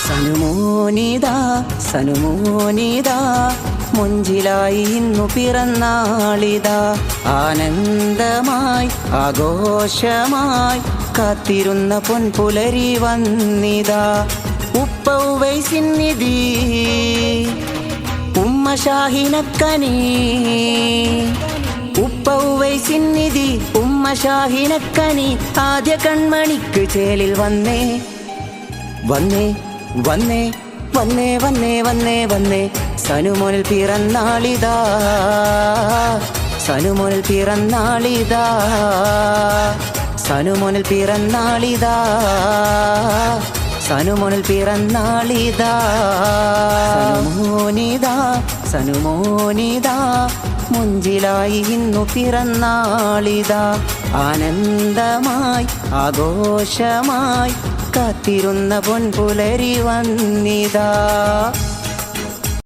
സനുമോനിതാ സനുമോനിതാ മുഞ്ചിലായി ഇന്നു പിറന്നാളിതാ. ആനന്ദമായി ആഘോഷമായി കാത്തിരുന്ന പൊൻപുലരി വന്നിതാ. ഉപ്പ ഉവൈസിന്നിധി ഉമ്മ ഷാഹിനക്കനി, ഉപ്പ ഉവൈസിന്നിധി ഉമ്മ ഷാഹിനക്കനി. ആദ്യ കൺമണിക്ക് ചേലിൽ വന്നേ വന്നേ വന്നേ വന്നേ വന്നേ വന്നേ വന്നേ. സനുമോനിൽ പിറന്നാളിതാ, സനുമോനിൽ പിറന്നാളിതാ, സനുമോനിൽ പിറന്നാളിതാ, സനുമോനിൽ പിറന്നാളിതാ. സനുമോനിതാ സനുമോനിതാ മുഞ്ചിലായി ഇന്നു പിറന്നാളിതാ. ആനന്ദമായി ആഘോഷമായി കാത്തിരുന്ന പൊൻപുലരി വന്നിതാ.